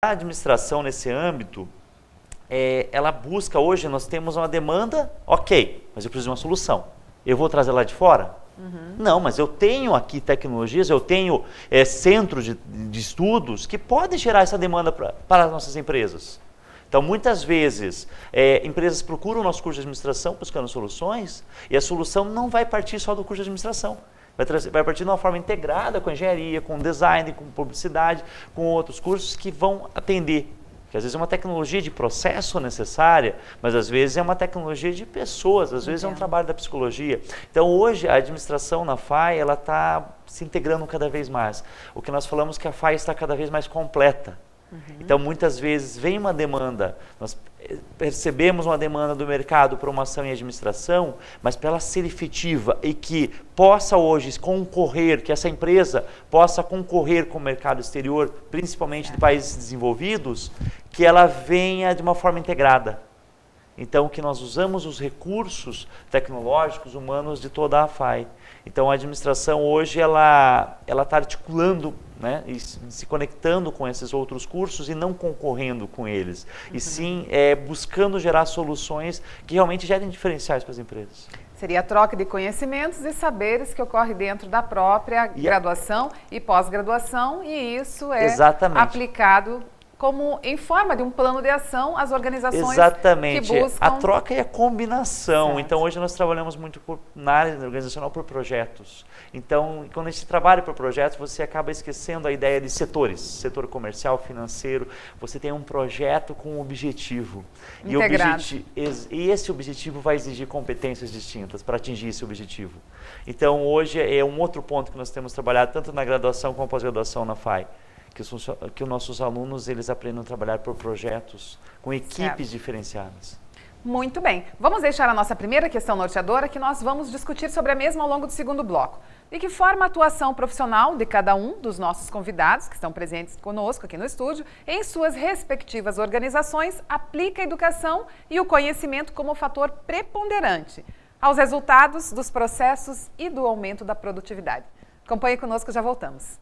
A administração nesse âmbito, ela busca hoje, nós temos uma demanda, ok, mas eu preciso de uma solução. Eu vou trazer lá de fora? Não, mas eu tenho aqui tecnologias, eu tenho centros de estudos que podem gerar essa demanda para as nossas empresas. Então, muitas vezes, empresas procuram o nosso curso de administração buscando soluções e a solução não vai partir só do curso de administração. Vai partir de uma forma integrada com engenharia, com design, com publicidade, com outros cursos que vão atender. Porque às vezes é uma tecnologia de processo necessária, mas às vezes é uma tecnologia de pessoas, às vezes é um trabalho da psicologia. Então hoje a administração na FAI ela está se integrando cada vez mais. O que nós falamos que a FAI está cada vez mais completa. Então muitas vezes vem uma demanda, nós percebemos uma demanda do mercado para uma ação em administração, mas para ela ser efetiva e que possa hoje concorrer, que essa empresa possa concorrer com o mercado exterior, principalmente de países desenvolvidos, que ela venha de uma forma integrada. Então que nós usamos os recursos tecnológicos humanos de toda a FAI. Então a administração hoje ela está articulando, né, e se conectando com esses outros cursos e não concorrendo com eles. E sim buscando gerar soluções que realmente gerem diferenciais para as empresas. Seria a troca de conhecimentos e saberes que ocorre dentro da própria graduação e pós-graduação, e isso é aplicado como em forma de um plano de ação às organizações que buscam... A troca é a combinação. Certo. Então, hoje nós trabalhamos muito na área organizacional por projetos. Então, quando a gente trabalha por projetos, você acaba esquecendo a ideia de setores. Setor comercial, financeiro. Você tem um projeto com um objetivo. Integrado. E esse objetivo vai exigir competências distintas para atingir esse objetivo. Então, hoje é um outro ponto que nós temos trabalhado, tanto na graduação como na pós-graduação na FAI. Que os nossos alunos eles aprendam a trabalhar por projetos com equipes diferenciadas. Muito bem. Vamos deixar a nossa primeira questão norteadora, que nós vamos discutir sobre a mesma ao longo do segundo bloco. De que forma a atuação profissional de cada um dos nossos convidados, que estão presentes conosco aqui no estúdio, em suas respectivas organizações, aplica a educação e o conhecimento como fator preponderante aos resultados dos processos e do aumento da produtividade. Acompanhe conosco, já voltamos.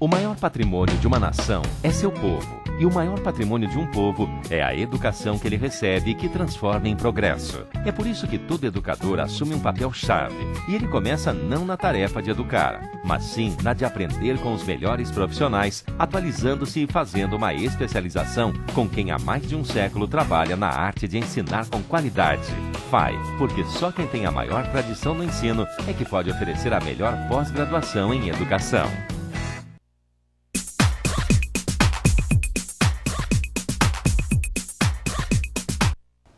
O maior patrimônio de uma nação é seu povo, e o maior patrimônio de um povo é a educação que ele recebe e que transforma em progresso. É por isso que todo educador assume um papel-chave, e ele começa não na tarefa de educar, mas sim na de aprender com os melhores profissionais, atualizando-se e fazendo uma especialização com quem há mais de um século trabalha na arte de ensinar com qualidade. FAI, porque só quem tem a maior tradição no ensino é que pode oferecer a melhor pós-graduação em educação.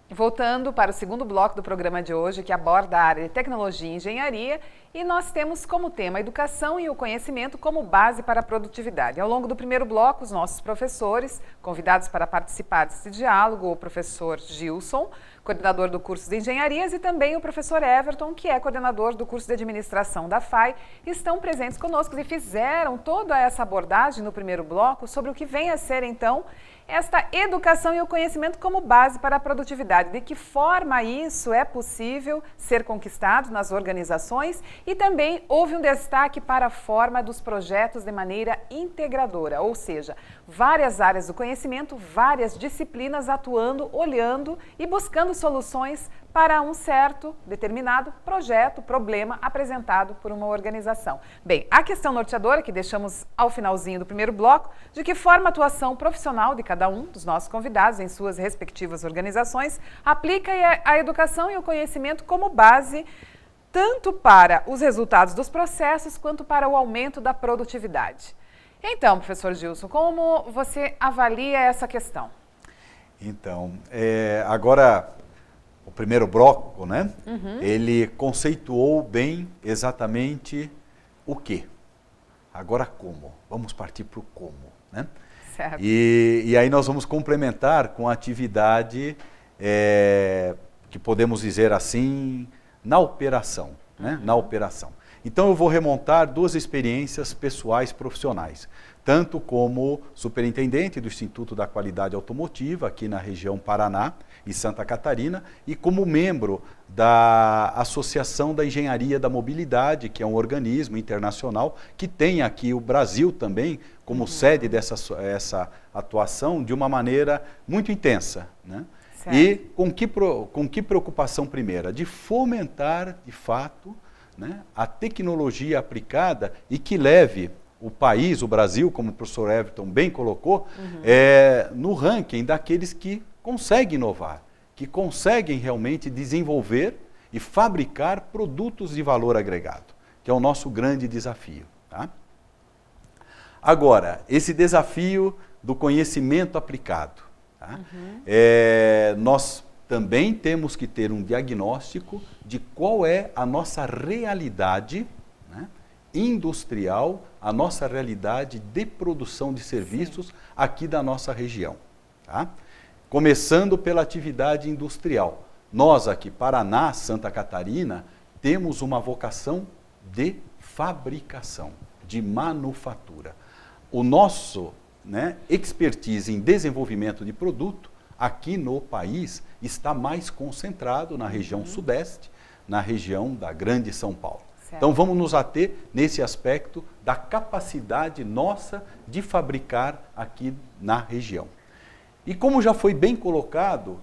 Voltando para o segundo bloco do programa de hoje, que aborda a área de tecnologia e engenharia, e nós temos como tema a educação e o conhecimento como base para a produtividade. Ao longo do primeiro bloco, os nossos professores, convidados para participar desse diálogo, o professor Gilson, coordenador do curso de engenharias, e também o professor Everton, que é coordenador do curso de administração da FAI, estão presentes conosco e fizeram toda essa abordagem no primeiro bloco sobre o que vem a ser, então, esta educação e o conhecimento como base para a produtividade. De que forma isso é possível ser conquistado nas organizações, e também houve um destaque para a forma dos projetos de maneira integradora, ou seja, várias áreas do conhecimento, várias disciplinas atuando, olhando e buscando soluções para um certo, determinado projeto, problema apresentado por uma organização. Bem, a questão norteadora, que deixamos ao finalzinho do primeiro bloco, de que forma a atuação profissional de cada um dos nossos convidados em suas respectivas organizações aplica a educação e o conhecimento como base tanto para os resultados dos processos quanto para o aumento da produtividade. Então, professor Gilson, como você avalia essa questão? Então, agora, o primeiro bloco, né? Ele conceituou bem exatamente o quê. Agora, como? Vamos partir para o como, né? Certo. E aí nós vamos complementar com a atividade que podemos dizer assim, na operação, né? Na operação. Então eu vou remontar 2 experiências pessoais profissionais, tanto como superintendente do Instituto da Qualidade Automotiva, aqui na região Paraná e Santa Catarina, e como membro da Associação da Engenharia da Mobilidade, que é um organismo internacional que tem aqui o Brasil também como sede dessa atuação de uma maneira muito intensa, né? E com que preocupação primeira? De fomentar, de fato, né, a tecnologia aplicada e que leve o país, o Brasil, como o professor Everton bem colocou, no ranking daqueles que conseguem inovar, que conseguem realmente desenvolver e fabricar produtos de valor agregado, que é o nosso grande desafio. Tá? Agora, esse desafio do conhecimento aplicado. Tá? Nós também temos que ter um diagnóstico de qual é a nossa realidade, né, industrial, a nossa realidade de produção de serviços aqui da nossa região. Tá? Começando pela atividade industrial. Nós aqui, Paraná, Santa Catarina, temos uma vocação de fabricação, de manufatura. O nosso expertise em desenvolvimento de produto aqui no país está mais concentrado na região sudeste, na região da Grande São Paulo. Certo. Então vamos nos ater nesse aspecto da capacidade nossa de fabricar aqui na região. E como já foi bem colocado,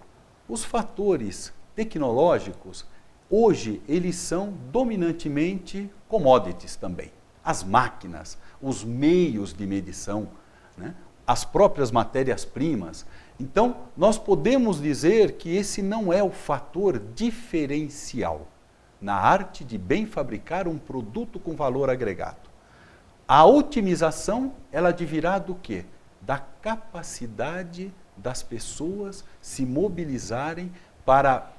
os fatores tecnológicos, hoje eles são dominantemente commodities também. As máquinas, os meios de medição, né? As próprias matérias-primas. Então, nós podemos dizer que esse não é o fator diferencial na arte de bem fabricar um produto com valor agregado. A otimização, ela advirá do quê? Da capacidade das pessoas se mobilizarem para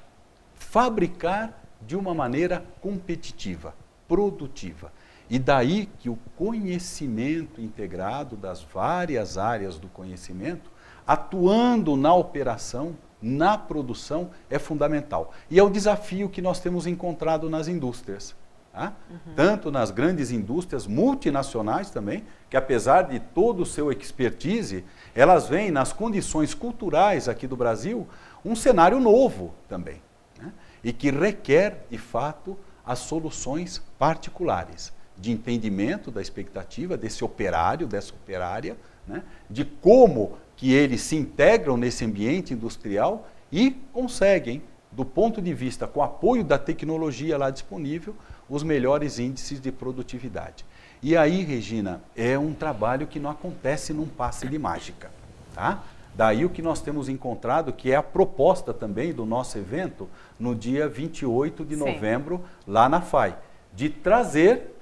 fabricar de uma maneira competitiva, produtiva. E daí que o conhecimento integrado das várias áreas do conhecimento, atuando na operação, na produção, é fundamental. E é o desafio que nós temos encontrado nas indústrias. Tá? Tanto nas grandes indústrias multinacionais também, que apesar de todo o seu expertise, elas veem nas condições culturais aqui do Brasil um cenário novo também, né? E que requer, de fato, as soluções particulares de entendimento da expectativa desse operário, dessa operária, né? De como que eles se integram nesse ambiente industrial e conseguem, do ponto de vista, com o apoio da tecnologia lá disponível, os melhores índices de produtividade. E aí, Regina, é um trabalho que não acontece num passe de mágica. Tá? Daí o que nós temos encontrado, que é a proposta também do nosso evento, no dia 28 de novembro, lá na FAI, de trazer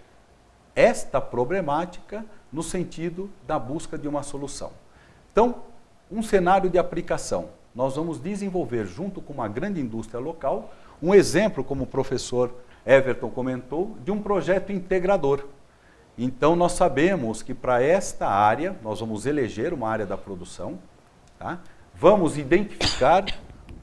esta problemática no sentido da busca de uma solução. Então, um cenário de aplicação. Nós vamos desenvolver, junto com uma grande indústria local, um exemplo, como o professor Everton comentou, de um projeto integrador. Então, nós sabemos que para esta área, nós vamos eleger uma área da produção, tá? Vamos identificar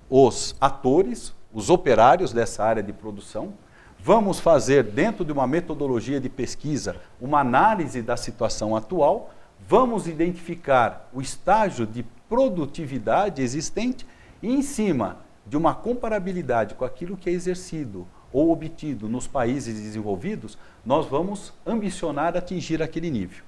os atores, os operários dessa área de produção, vamos fazer, dentro de uma metodologia de pesquisa, uma análise da situação atual, vamos identificar o estágio de produtividade existente e, em cima de uma comparabilidade com aquilo que é exercido ou obtido nos países desenvolvidos, nós vamos ambicionar atingir aquele nível,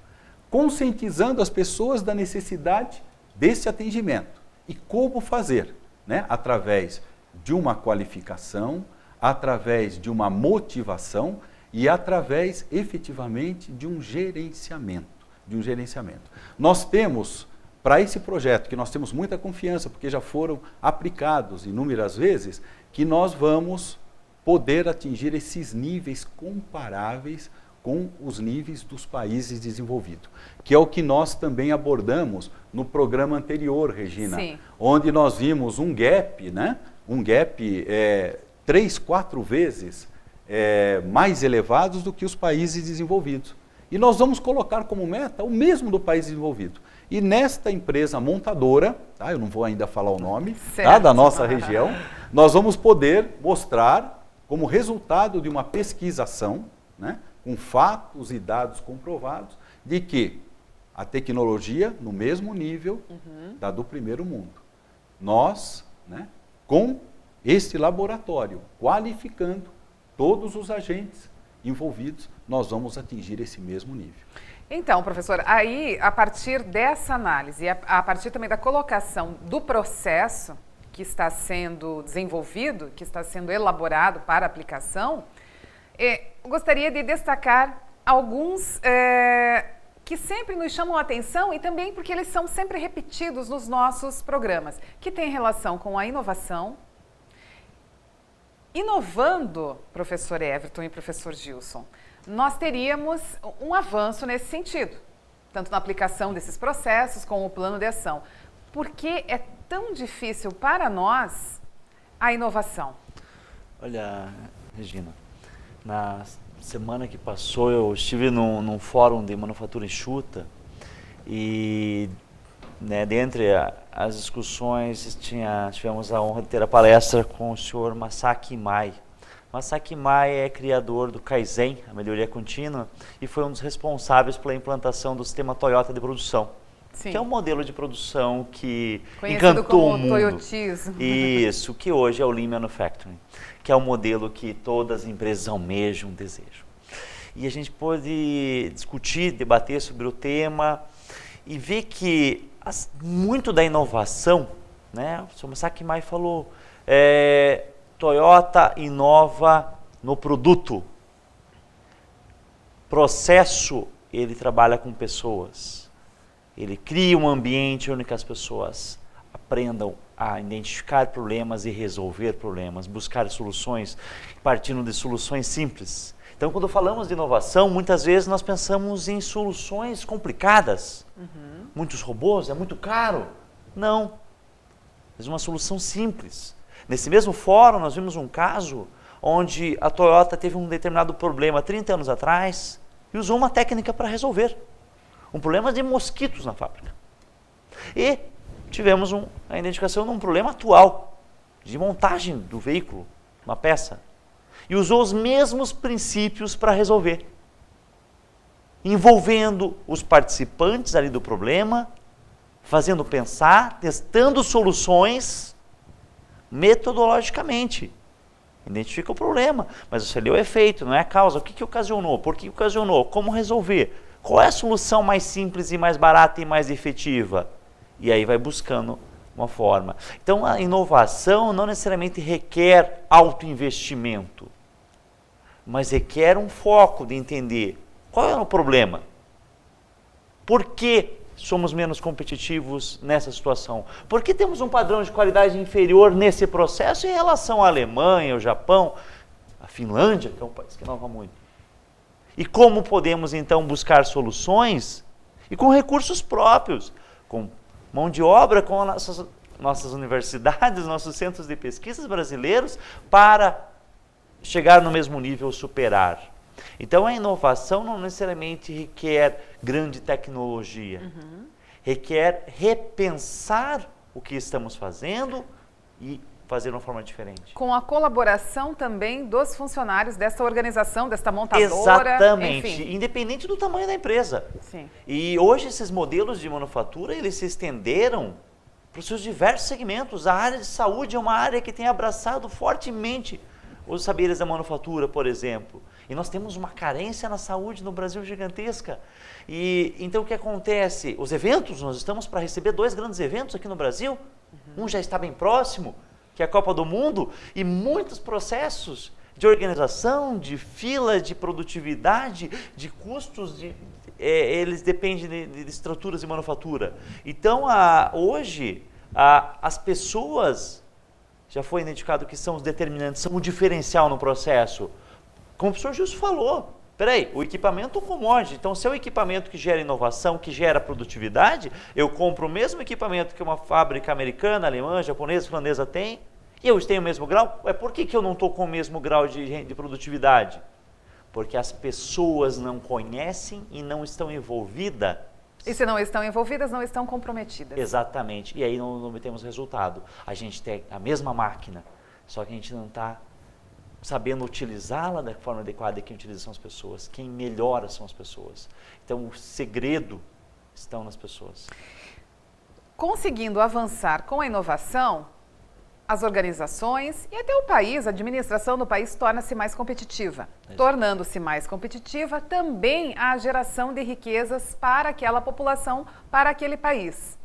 conscientizando as pessoas da necessidade desse atendimento. E como fazer? Né? Através de uma qualificação, através de uma motivação e através, efetivamente, de um gerenciamento. Nós temos, para esse projeto, que nós temos muita confiança, porque já foram aplicados inúmeras vezes, que nós vamos poder atingir esses níveis comparáveis com os níveis dos países desenvolvidos, que é o que nós também abordamos no programa anterior, Regina, Sim. Onde nós vimos um gap, né? Um gap 3, 4 vezes mais elevados do que os países desenvolvidos. E nós vamos colocar como meta o mesmo do país desenvolvido. E nesta empresa montadora, tá? Eu não vou ainda falar o nome, tá? Da nossa região, nós vamos poder mostrar, como resultado de uma pesquisação, né? com fatos e dados comprovados de que a tecnologia no mesmo nível da do primeiro mundo. Nós, né, com este laboratório, qualificando todos os agentes envolvidos, nós vamos atingir esse mesmo nível. Então, professor, aí, a partir dessa análise, a partir também da colocação do processo que está sendo desenvolvido, que está sendo elaborado para aplicação, eu gostaria de destacar alguns que sempre nos chamam a atenção e também porque eles são sempre repetidos nos nossos programas, que tem relação com a inovação. Inovando, professor Everton e professor Gilson, nós teríamos um avanço nesse sentido, tanto na aplicação desses processos como o plano de ação. Por que é tão difícil para nós a inovação? Olha, Regina, na semana que passou eu estive num fórum de manufatura enxuta e, né, dentre as discussões tivemos a honra de ter a palestra com o senhor Masaki Imai. Masaki Imai é criador do Kaizen, a melhoria contínua, e foi um dos responsáveis pela implantação do sistema Toyota de produção. Sim. Que é um modelo de produção que encantou o mundo. Toyotismo. Isso, que hoje é o Lean Manufacturing, que é um modelo que todas as empresas almejam, desejam. E a gente pôde discutir, debater sobre o tema e ver que muito da inovação, né, o Sr. Masaki Imai falou, Toyota inova no produto. Processo, ele trabalha com pessoas. Ele cria um ambiente onde as pessoas aprendam a identificar problemas e resolver problemas, buscar soluções, partindo de soluções simples. Então, quando falamos de inovação, muitas vezes nós pensamos em soluções complicadas. Muitos robôs, é muito caro. Não, é uma solução simples. Nesse mesmo fórum, nós vimos um caso onde a Toyota teve um determinado problema 30 anos atrás e usou uma técnica para resolver. Um problema de mosquitos na fábrica. E tivemos a identificação de um problema atual, de montagem do veículo, uma peça. E usou os mesmos princípios para resolver. Envolvendo os participantes ali do problema, fazendo pensar, testando soluções metodologicamente. Identifica o problema, mas você lê o efeito, não é a causa. O que ocasionou? Por que ocasionou? Como resolver? Qual é a solução mais simples e mais barata e mais efetiva? E aí vai buscando uma forma. Então, a inovação não necessariamente requer alto investimento, mas requer um foco de entender qual é o problema. Por que somos menos competitivos nessa situação? Por que temos um padrão de qualidade inferior nesse processo em relação à Alemanha, ao Japão, à Finlândia, que é um país que inova muito? E como podemos, então, buscar soluções e com recursos próprios, com mão de obra, com nossas universidades, nossos centros de pesquisas brasileiros, para chegar no mesmo nível, superar. Então, a inovação não necessariamente requer grande tecnologia, requer repensar o que estamos fazendo e fazer de uma forma diferente. Com a colaboração também dos funcionários dessa organização, desta montadora. Exatamente, enfim. Independente do tamanho da empresa. Sim. E hoje esses modelos de manufatura, eles se estenderam para os seus diversos segmentos. A área de saúde é uma área que tem abraçado fortemente os saberes da manufatura, por exemplo. E nós temos uma carência na saúde no Brasil gigantesca. E então o que acontece? Os eventos, nós estamos para receber 2 grandes eventos aqui no Brasil. Um já está bem próximo, que é a Copa do Mundo, e muitos processos de organização, de fila, de produtividade, de custos, eles dependem de estruturas de manufatura. Então, hoje, as pessoas, já foi identificado que são os determinantes, são o diferencial no processo. Como o professor Gilson falou, peraí, o equipamento é um commodity, então se é o equipamento que gera inovação, que gera produtividade, eu compro o mesmo equipamento que uma fábrica americana, alemã, japonesa, finlandesa tem, e eu tenho o mesmo grau. Por que eu não estou com o mesmo grau de produtividade? Porque as pessoas não conhecem e não estão envolvidas. E se não estão envolvidas, não estão comprometidas. Exatamente, e aí não temos resultado. A gente tem a mesma máquina, só que a gente não está sabendo utilizá-la da forma adequada, e quem utiliza são as pessoas, quem melhora são as pessoas. Então, o segredo estão nas pessoas. Conseguindo avançar com a inovação, as organizações e até o país, a administração do país torna-se mais competitiva. Tornando-se mais competitiva, também há geração de riquezas para aquela população, para aquele país.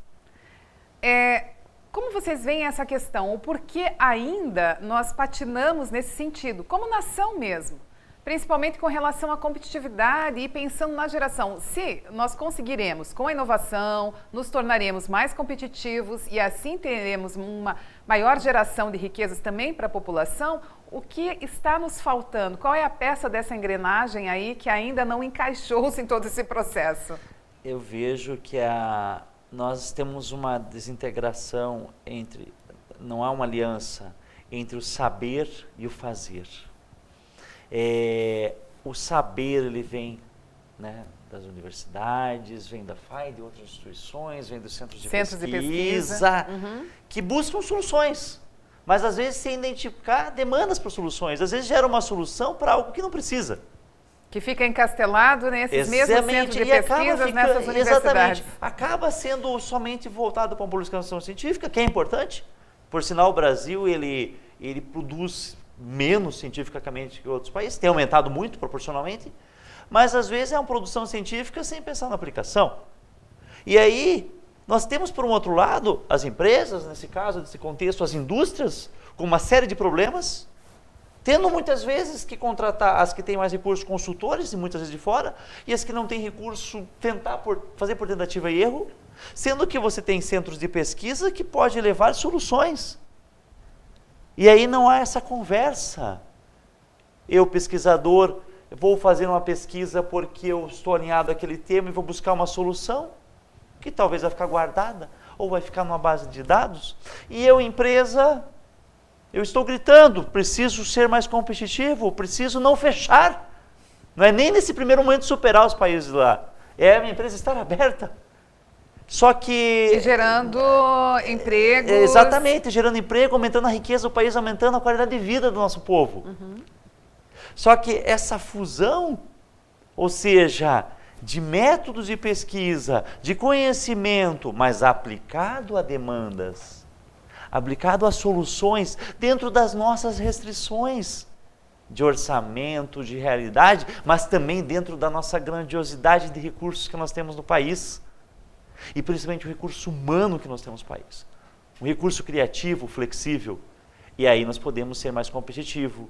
Como vocês veem essa questão? O porquê ainda nós patinamos nesse sentido, como nação mesmo? Principalmente com relação à competitividade e pensando na geração. Se nós conseguiremos, com a inovação, nos tornaremos mais competitivos e assim teremos uma maior geração de riquezas também para a população, o que está nos faltando? Qual é a peça dessa engrenagem aí que ainda não encaixou-se em todo esse processo? Eu vejo que nós temos uma desintegração não há uma aliança entre o saber e o fazer. O saber, ele vem, né, das universidades, vem da FAI, de outras instituições, vem dos centros de pesquisa. Que buscam soluções, mas às vezes sem identificar demandas para soluções, às vezes gera uma solução para algo que não precisa. Que fica encastelado nesses mesmos centros de pesquisas, nessas universidades. Exatamente, acaba sendo somente voltado para uma publicação científica, que é importante. Por sinal, o Brasil, ele produz menos cientificamente que outros países, tem aumentado muito proporcionalmente, mas às vezes é uma produção científica sem pensar na aplicação. E aí, nós temos por um outro lado, as empresas, nesse caso, nesse contexto, as indústrias, com uma série de problemas, tendo muitas vezes que contratar as que têm mais recursos, consultores, e muitas vezes de fora, e as que não têm recurso, fazer por tentativa e erro, sendo que você tem centros de pesquisa que pode levar soluções. E aí não há essa conversa. Eu, pesquisador, vou fazer uma pesquisa porque eu estou alinhado àquele tema e vou buscar uma solução que talvez vai ficar guardada ou vai ficar numa base de dados. E eu, empresa, eu estou gritando, preciso ser mais competitivo, preciso não fechar. Não é nem nesse primeiro momento superar os países lá. É a minha empresa estar aberta. Só que... E gerando empregos. Exatamente, gerando emprego, aumentando a riqueza do país, aumentando a qualidade de vida do nosso povo. Só que essa fusão, ou seja, de métodos de pesquisa, de conhecimento, mas aplicado a demandas, aplicado a soluções dentro das nossas restrições de orçamento, de realidade, mas também dentro da nossa grandiosidade de recursos que nós temos no país. E principalmente o recurso humano que nós temos no país. Um recurso criativo, flexível. E aí nós podemos ser mais competitivos.